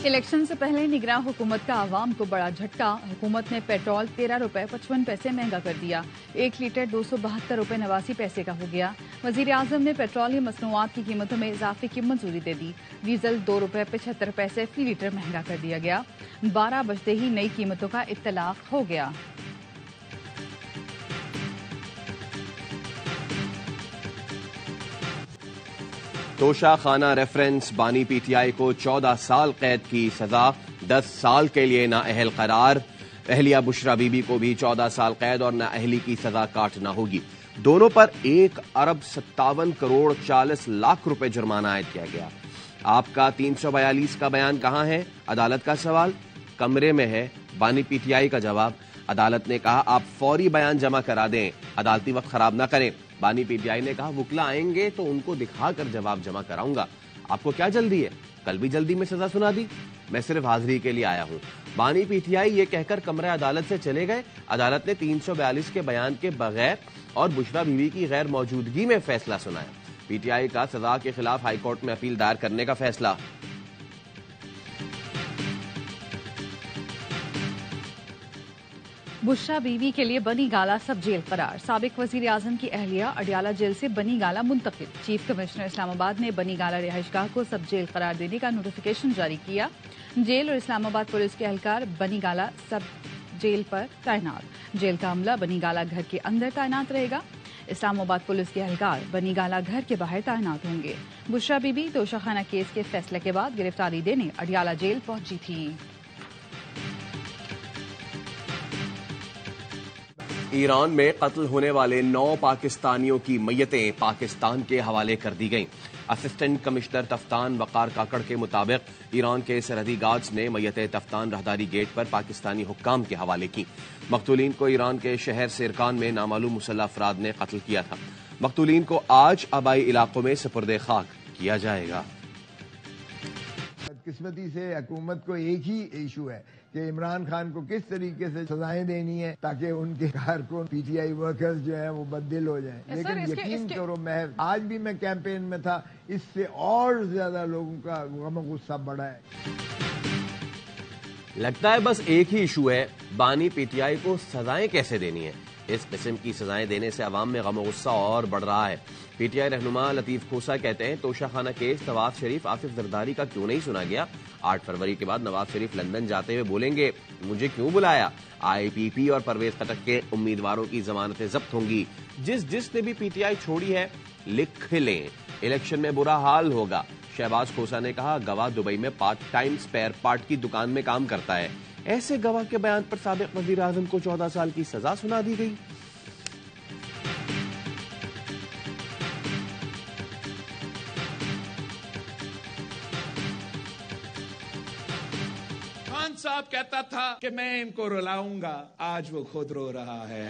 Election से पहले निगरां हुकूमत का आवाम को बड़ा झटका। हुकूमत ने पेट्रोल 13 रुपए 55 पैसे महंगा कर दिया। 1 लीटर 272 रुपए 89 पैसे का हो गया। वजीर आजम ने पेट्रोलियम मसनूआत की कीमतों में इजाफे की मंजूरी दे दी। डीजल 2 रुपए 75 पैसे फी लीटर महंगा कर दिया गया। 12 बजते ही नई कीमतों का इत्तलाक हो गया। तोशा खाना रेफरेंस बानी पीटीआई को 14 साल कैद की सजा, 10 साल के लिए नाअहल करार। अहलिया बुशरा बीबी को भी 14 साल कैद और नाअहली की सजा काटना होगी। दोनों पर 1 अरब 57 करोड़ 40 लाख रुपए जुर्माना आयद किया गया। आपका 342 का बयान कहां है? अदालत का सवाल। कमरे में है बानी पीटीआई का जवाब। अदालत ने कहा आप फौरी बयान जमा करा दें, अदालती वक्त खराब ना करें। बानी पीटीआई ने कहा वुकला आएंगे तो उनको दिखाकर जवाब जमा कराऊंगा। आपको क्या जल्दी है? कल भी जल्दी में सजा सुना दी, मैं सिर्फ हाजिरी के लिए आया हूं। बानी पीटीआई ये कहकर कमरे अदालत से चले गए। अदालत ने 342 के बयान के बगैर और बुशरा बीवी की गैर मौजूदगी में फैसला सुनाया। पीटीआई का सजा के खिलाफ हाईकोर्ट में अपील दायर करने का फैसला। बुशरा बीवी के लिए बनी गाला सब जेल करार। साबिक वजीर आजम की अहलिया अडियाला जेल से बनी गाला मुंतकिल। चीफ कमिश्नर इस्लामाबाद ने बनी गाला रिहाइशगाह को सब जेल करार देने का नोटिफिकेशन जारी किया। जेल और इस्लामाबाद पुलिस के एहलकार बनी गाला सब जेल पर तैनात। जेल का अमला बनी गाला घर के अंदर तैनात रहेगा। इस्लामाबाद पुलिस के एहलकार बनी गाला घर के बाहर तैनात होंगे। बुशरा बीबी तोशाखाना केस के फैसले के बाद गिरफ्तारी देने अडियाला जेल पहुंची थी। ईरान में कत्ल होने वाले 9 पाकिस्तानियों की मय्यतें पाकिस्तान के हवाले कर दी गईं। असिस्टेंट कमिश्नर तफ्तान वकार काकड़ के मुताबिक ईरान के सरहदी गार्ड्स ने मय्यतें तफ्तान राहदारी गेट पर पाकिस्तानी हुक्काम के हवाले की। मकतूलीन को ईरान के शहर सिरकान में नामालूम मुसल्लह अफराद ने कत्ल किया था। मकतूलीन को आज आबाई इलाकों में सुपुर्द खाक किया जाएगा। बदकिस्मती से हुकूमत को एक ही इशू है कि इमरान खान को किस तरीके से सजाएं देनी है ताकि उनके कारकुन पीटीआई वर्कर्स जो हैं वो बददिल हो जाएं। लेकिन यकीन करो महर, आज भी मैं कैंपेन में था, इससे और ज्यादा लोगों का गम गुस्सा बढ़ा है। लगता है बस एक ही इशू है, बानी पीटीआई को सजाएं कैसे देनी है। इस किस्म की सजाएं देने से अवाम में गम गुस्सा और बढ़ रहा है। पीटीआई रहनुमा लतीफ खोसा कहते हैं तोशाखाना केस नवाज शरीफ आसिफ जरदारी का क्यों नहीं सुना गया। 8 फरवरी के बाद नवाज शरीफ लंदन जाते हुए बोलेंगे मुझे क्यों बुलाया। आईपीपी और परवेज खटक के उम्मीदवारों की जमानतें जब्त होंगी। जिसने भी पीटीआई छोड़ी है लिख लें, इलेक्शन में बुरा हाल होगा। शहबाज खोसा ने कहा गवाह दुबई में पार्ट टाइम स्पेयर पार्ट की दुकान में काम करता है। ऐसे गवाह के बयान पर साबिक वजीर आजम को 14 साल की सजा सुना दी गई। खान साहब कहता था कि मैं इनको रुलाऊंगा, आज वो खुद रो रहा है।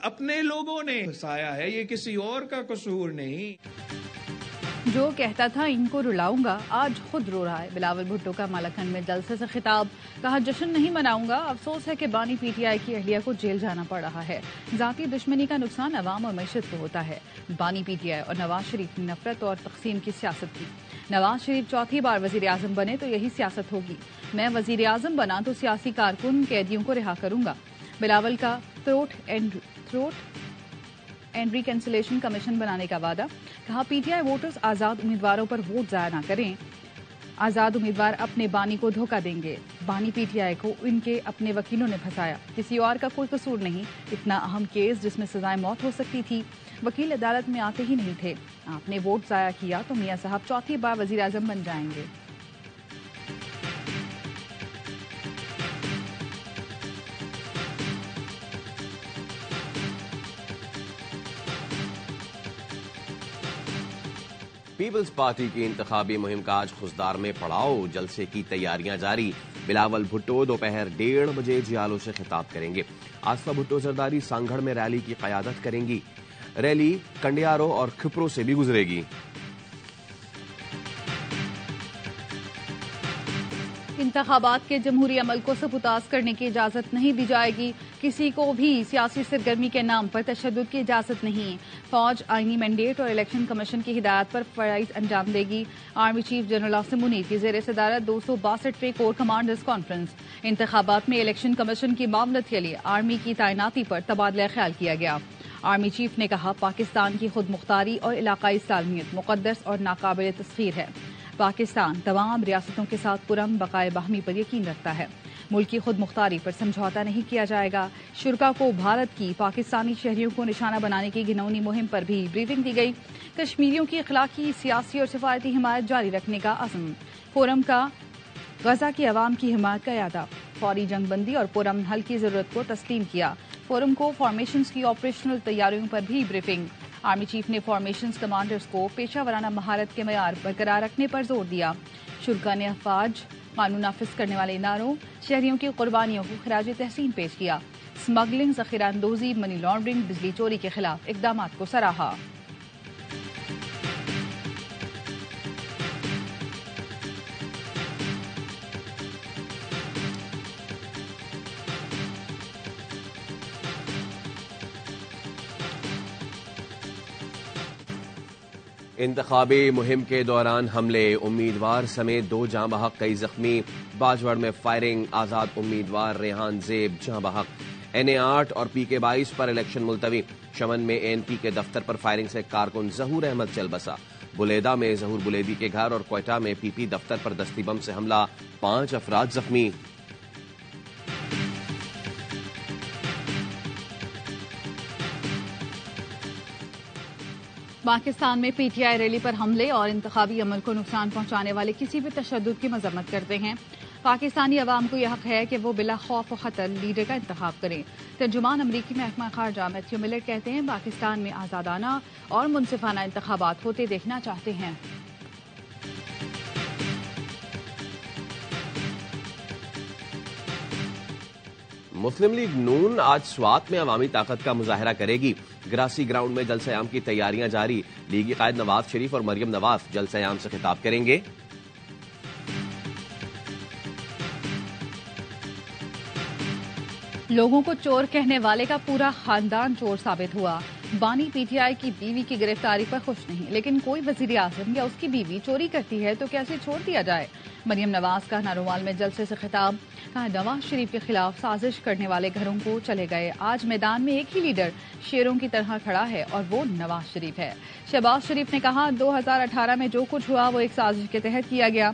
अपने लोगों ने फंसाया है, ये किसी और का कसूर नहीं। जो कहता था इनको रुलाऊंगा आज खुद रो रहा है। बिलावल भुट्टो का मालाखंड में जलसे से खिताब, कहा जश्न नहीं मनाऊंगा, अफसोस है कि बानी पीटीआई की अहलिया को जेल जाना पड़ रहा है। जाती दुश्मनी का नुकसान अवाम और मैशत को होता है। बानी पीटीआई और नवाज शरीफ ने नफरत और तकसीम की सियासत की। नवाज शरीफ चौथी बार वजीर आजम बने तो यही सियासत होगी। मैं वजीर आजम बना तो सियासी कारकुन कैदियों को रिहा करूंगा। बिलावल का थ्रोट एंड रिकैंसिलेशन कमीशन बनाने का वादा, कहा पीटीआई वोटर्स आजाद उम्मीदवारों पर वोट जाया ना करें। आजाद उम्मीदवार अपने बानी को धोखा देंगे। बानी पीटीआई को इनके अपने वकीलों ने फंसाया, किसी और का कोई कसूर नहीं। इतना अहम केस जिसमें सजाए मौत हो सकती थी, वकील अदालत में आते ही नहीं थे। आपने वोट जाया किया तो मियां साहब चौथी बार वजीर आजम बन जाएंगे। पीपल्स पार्टी की इंतखाबी मुहिम का आज खुसदार में पड़ाव, जलसे की तैयारियां जारी। बिलावल भुट्टो दोपहर 1:30 बजे जियालों से खिताब करेंगे। आसफा भुट्टो जरदारी सांगढ़ में रैली की क़यादत करेंगी। रैली कंडियारो और खिपरो से भी गुजरेगी। इंतखाबात के जमहूरी अमल को सबूताज करने की इजाजत नहीं दी जाएगी। किसी को भी सियासी सरगर्मी के नाम पर तशद्दुद की इजाजत नहीं। فوج آئینی مینڈیٹ اور الیکشن کمیشن کی ہدایت پر فرائض انجام دے گی۔ Army chief general Asim Munir کی زیر صدارت 262ویں کور کمانڈرز کانفرنس۔ انتخابات میں الیکشن کمیشن کی معاونت کے لیے آرمی کی تعیناتی پر تبادلہ خیال کیا گیا۔ آرمی چیف نے کہا، پاکستان کی خود مختاری اور علاقائی سالمیت مقدس اور ناقابل تسخیر ہے۔ پاکستان تمام ریاستوں کے ساتھ پرامن بقائے باہمی پر یقین رکھتا ہے۔ ملکی خود مختاری پر سمجھوتہ نہیں کیا جائے گا۔ شرکا کو بھارت کی پاکستانی شہریوں کو نشانہ بنانے کی گھناؤنی مہم پر بھی بریفنگ دی گئی۔ کشمیریوں کی اخلاقی، سیاسی اور سفارتی حمایت جاری رکھنے کا عزم۔ فورم کا غزہ کی عوام کی حمایت کا اعادہ۔ فوری جنگ بندی اور پرامن حل کی ضرورت کو تسلیم کیا۔ فورم کو فارمیشنز کی آپریشنل تیاریوں پر بھی بریفنگ۔ آرمی چیف نے فارمیشنز کمانڈرز کو پیشہ ورانہ مہارت کے معیار برقرار رکھنے پر زور دیا۔ شرکا نے افواج، قانون نافذ کرنے والے اداروں، شہریوں کی قربانیوں کو خراج تحسین پیش کیا۔ اسمگلنگ، ذخیرہ اندوزی، منی لانڈرنگ، بجلی چوری کے خلاف اقدامات کو سراہا۔ انتخابی مہم کے دوران حملے، امیدوار سمیت 2 جاں بحق، کئی زخمی۔ باجوڑ میں فائرنگ، آزاد امیدوار ریحان زیب جاں بحق۔ NA8 اور PK22 پر الیکشن ملتوی۔ شمن میں ANP کے دفتر پر فائرنگ سے کارکن ظہور احمد چل بسا۔ بلیدہ میں ظہور بلیدی کے گھر اور کوئٹہ میں PP دفتر پر دستی بم سے حملہ، 5 افراد زخمی۔ پاکستان میں PTI ریلی پر حملے اور انتخابی عمل کو نقصان پہنچانے والے کسی بھی تشدد کی مذمت کرتے ہیں۔ پاکستانی عوام کو یہ حق ہے کہ وہ بلا خوف و خطر لیڈر کا انتخاب کریں۔ ترجمان امریکی محکمہ خارجہ میتھیو ملر کہتے ہیں، پاکستان میں آزادانہ اور منصفانہ انتخابات ہوتے دیکھنا چاہتے ہیں۔ مسلم لیگ نون آج سوات میں عوامی طاقت کا مظاہرہ کرے گی۔ گراسی گراؤنڈ میں جلسہ عام کی تیاریاں جاری۔ لیگی قائد نواز شریف اور مریم نواز جلسہ عام سے خطاب کریں گے۔ لوگوں کو چور کہنے والے کا پورا خاندان چور ثابت ہوا۔ بانی PTI کی بیوی کی گرفتاری پر خوش نہیں، لیکن کوئی وزیر اعظم یا اس کی بیوی چوری کرتی ہے تو کیسے چھوڑ دیا جائے؟ مریم نواز کا ناروال میں جلسے سے خطاب، کہا نواز شریف کے خلاف سازش کرنے والے گھروں کو چلے گئے۔ آج میدان میں ایک ہی لیڈر شیروں کی طرح کھڑا ہے اور وہ نواز شریف ہے۔ شہباز شریف نے کہا، 2018 میں جو کچھ ہوا وہ ایک سازش کے تحت کیا گیا۔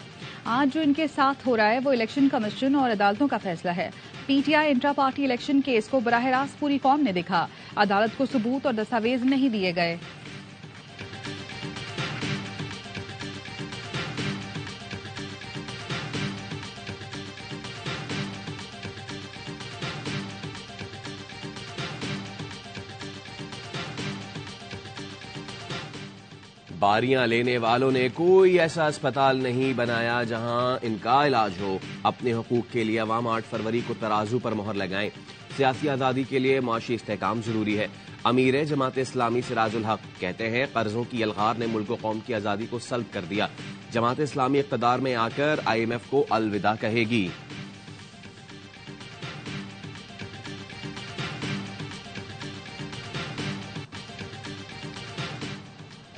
آج جو ان کے ساتھ ہو رہا ہے وہ الیکشن کمیشن اور عدالتوں کا فیصلہ ہے۔ PTI intra party election case کو براہ راست پوری قوم نے دیکھا۔ عدالت کو ثبوت اور دستاویز نہیں دیے گئے۔ باریاں لینے والوں نے کوئی ایسا اسپتال نہیں بنایا جہاں ان کا علاج ہو۔ اپنے حقوق کے لیے عوام 8 فروری کو ترازو پر مہر لگائیں۔ سیاسی آزادی کے لیے معاشی استحکام ضروری ہے۔ امیر جماعت اسلامی سراج الحق کہتے ہیں، قرضوں کی الغار نے ملک و قوم کی آزادی کو سلب کر دیا۔ جماعت اسلامی اقتدار میں آ کر IMF کو الوداع کہے گی۔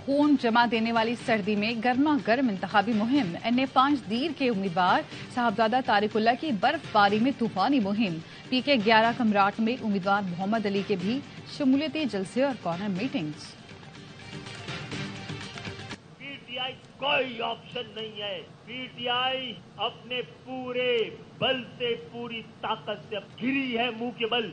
خون جمع دینے والی سردی میں گرما گرم انتخابی مہم۔ NA5 دیر کے امیدوار صاحبزادہ طارق اللہ کی برف باری میں طوفانی مہم۔ PK11 کمراٹ میں امیدوار محمد علی کے بھی شمولیتی جلسے اور کارنر میٹنگز۔ PTI کوئی آپشن نہیں ہے۔ PTI اپنے پورے بل سے، پوری طاقت سے گری ہے منہ کے بل۔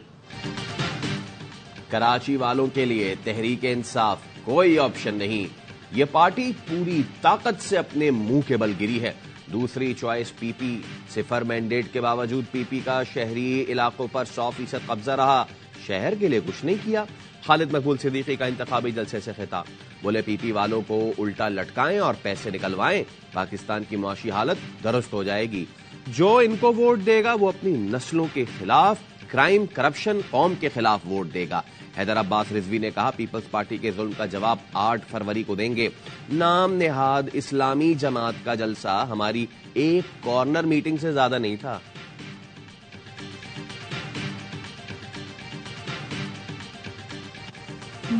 کراچی والوں کے لیے تحریک انصاف کوئی آپشن نہیں۔ یہ پارٹی پوری طاقت سے اپنے منہ کے بل گری ہے۔ دوسری چوائس PP، 0 مینڈیٹ کے باوجود PP کا شہری علاقوں پر 100% قبضہ رہا۔ شہر کے لیے کچھ نہیں کیا۔ خالد مقبول صدیقی کا انتخابی جلسے سے خطاب، بولے PP والوں کو الٹا لٹکائیں اور پیسے نکلوائیں، پاکستان کی معاشی حالت درست ہو جائے گی۔ جو ان کو ووٹ دے گا وہ اپنی نسلوں کے خلاف، کرائم، کرپشن، قوم کے خلاف ووٹ دے گا۔ حیدر عباس رضوی نے کہا، پیپلز پارٹی کے ظلم کا جواب 8 فروری کو دیں گے۔ نام نہاد اسلامی جماعت کا جلسہ ہماری ایک کارنر میٹنگ سے زیادہ نہیں تھا۔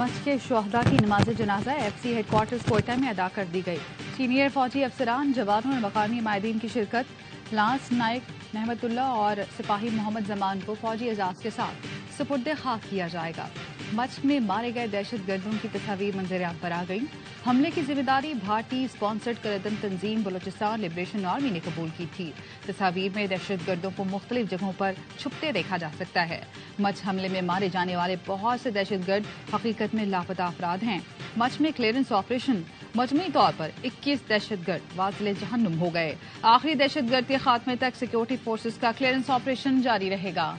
मच के शोहदा की नमाज जनाजा FC हेडक्वार्टर्स कोयटा में अदा कर दी गई। सीनियर फौजी अफसरान, जवानों और मकामी माहिदीन की शिरकत। लांस नायक महमतुल्ला और सिपाही मोहम्मद जमान को फौजी एजाज के साथ सुपुर्द खाक किया जाएगा। मच में मारे गए दहशत गर्दों की तस्वीर मंजर-ए-आम पर आ गई। हमले की जिम्मेदारी भारतीय स्पॉन्सर्ड करदम तंजीम बलोचिस्तान लिबरेशन आर्मी ने कबूल की थी। तस्वीर में दहशत गर्दों को मुख्तलिफ जगहों पर छुपते देखा जा सकता है। मच हमले में मारे जाने वाले बहुत से दहशत गर्द हकीकत में लापता अफराद हैं। मच में क्लियरेंस ऑपरेशन मजमूई तौर पर 21 दहशत गर्द वाजिल जहन्नुम हो गए। आखिरी दहशत गर्द के खात्मे तक सिक्योरिटी फोर्सेस का क्लियरेंस ऑपरेशन जारी रहेगा।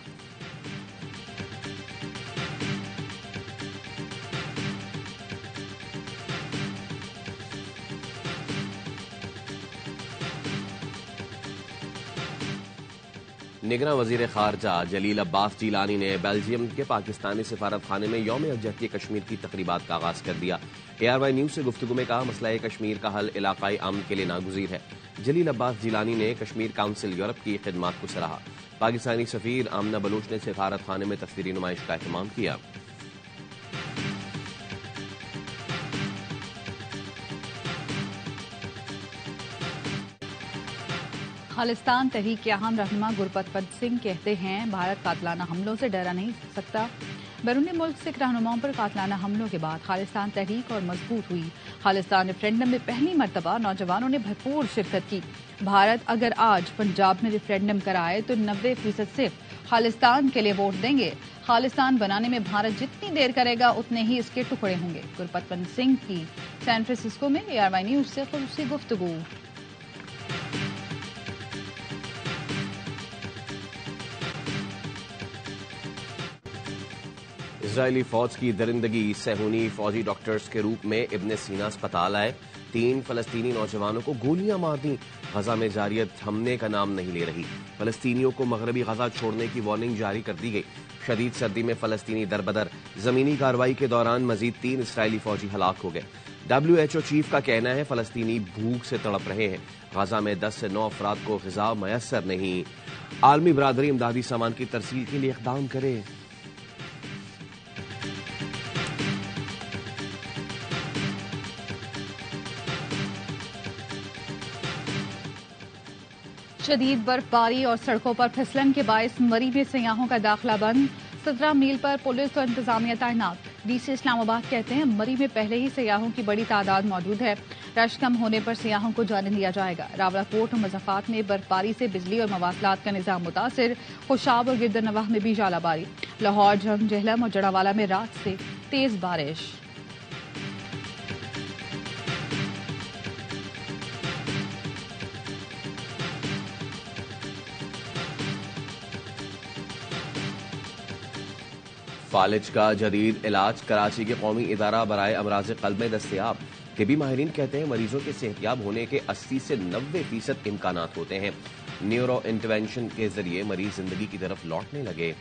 निगरां वजीर खारजा जलील अब्बास जिलानी ने बेल्जियम के पाकिस्तानी सिफारत खाने में यौम यकजहती कश्मीर की तकरीबात का आगाज कर दिया। ARY न्यूज से गुफ्तगू में कहा, मसला कश्मीर का हल इलाकाई अमन के लिए नागुज़ीर है। जलील अब्बास जिलानी ने कश्मीर काउंसिल यूरोप की खिदमात को सराहा। पाकिस्तानी सफीर आमना बलूच ने सिफारत खाने में तस्वीरी नुमाइश का एहतमाम किया। खालिस्तान तहरीक के अहम रहनुमा गुरबख्श सिंह कहते हैं, भारत कातलाना हमलों से डरा नहीं सकता। बैरून मुल्क सिख रहनुमाओं पर कातलाना हमलों के बाद खालिस्तान तहरीक और मजबूत हुई। खालिस्तान रेफरेंडम में पहली मरतबा नौजवानों ने भरपूर शिरकत की। भारत अगर आज पंजाब में रेफरेंडम कराए तो 90% सिर्फ खालिस्तान के लिए वोट देंगे। खालिस्तान बनाने में भारत जितनी देर करेगा उतने ही इसके टुकड़े होंगे। गुरबख्श सिंह की सैन फ्रांसिस्को में ARY न्यूज से खुसूसी गुफ्तगू। इजरायली फौज की दरिंदगी, सहूनी फौजी डॉक्टर्स के रूप में इब्न सीना अस्पताल आए। 3 फलस्तीनी नौजवानों को गोलियां मार दी। गजा में जारियत थमने का नाम नहीं ले रही। फलस्तीनियों को मगरबी गजा छोड़ने की वार्निंग जारी कर दी गई। शदीद सर्दी में फलस्तीनी दरबदर। जमीनी कार्रवाई के दौरान मजीद 3 इसराइली फौजी हलाक हो गए। WHO चीफ का कहना है, फलस्तीनी भूख से तड़प रहे हैं। गजा में 10 से 9 अफराद को ग़िज़ा मयसर नहीं। आलमी बरादरी इमदादी सामान की तरसील के लिए इक़दाम करे। शदीद बर्फबारी और सड़कों पर फिसलन के बायस मरी में सयाहों का दाखिला बंद। 17 मील पर पुलिस और इंतजामिया तैनात। DC इस्लामाबाद कहते हैं, मरी में पहले ही सयाहों की बड़ी तादाद मौजूद है। रश कम होने पर सयाहों को जाने दिया जाएगा। रावलाकोट और मुज़फ्फराबाद में बर्फबारी से बिजली और मवासलात का निजाम मुतासिर। खुशाब और गिरदनवाह में भी जालाबारी। लाहौर, झंग, जहलम और जड़ावाला में रात से तेज बारिश। फालिज का जदीद इलाज कराची के कौमी इदारा बराए अमराज क़ल्ब में दस्तयाब। तिबी माहिरीन कहते हैं, मरीजों के सेहतियाब होने के 80 से 90% इम्कानात होते हैं। न्यूरो इंटरवेंशन के जरिए मरीज जिंदगी की तरफ लौटने लगे।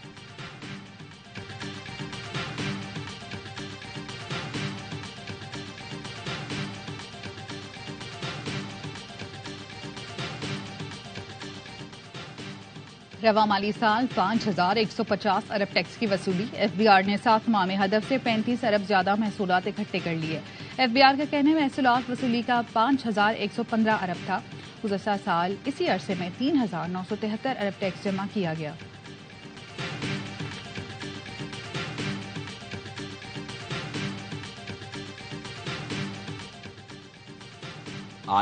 रवा माली साल 5,150 अरब टैक्स की वसूली। FBR ने 7 माह में हदफ से 35 अरब ज्यादा महसूलात इकट्ठे कर लिए। FBR का कहना है, महसूलात वसूली का 5,115 अरब था। गुज़श्ता साल इसी अरसे में 3,973 अरब टैक्स जमा किया गया।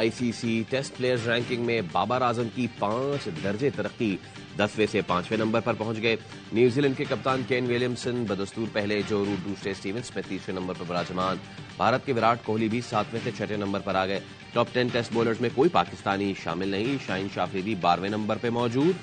ICC टेस्ट प्लेयर्स रैंकिंग में बाबर आजम की 5 दर्जे तरक्की। 10वें से 5वें नंबर पर पहुंच गए। न्यूजीलैंड के कप्तान केन विलियमसन बदस्तूर पहले, जो रूट दूसरे, स्टीवन स्मिथ तीसरे नंबर पर विराजमान। भारत के विराट कोहली भी 7वें से 6वें नंबर पर आ गए। टॉप 10 टेस्ट बॉलर्स में कोई पाकिस्तानी शामिल नहीं। शाहीन शाफरीदी 12वें नंबर पर मौजूद।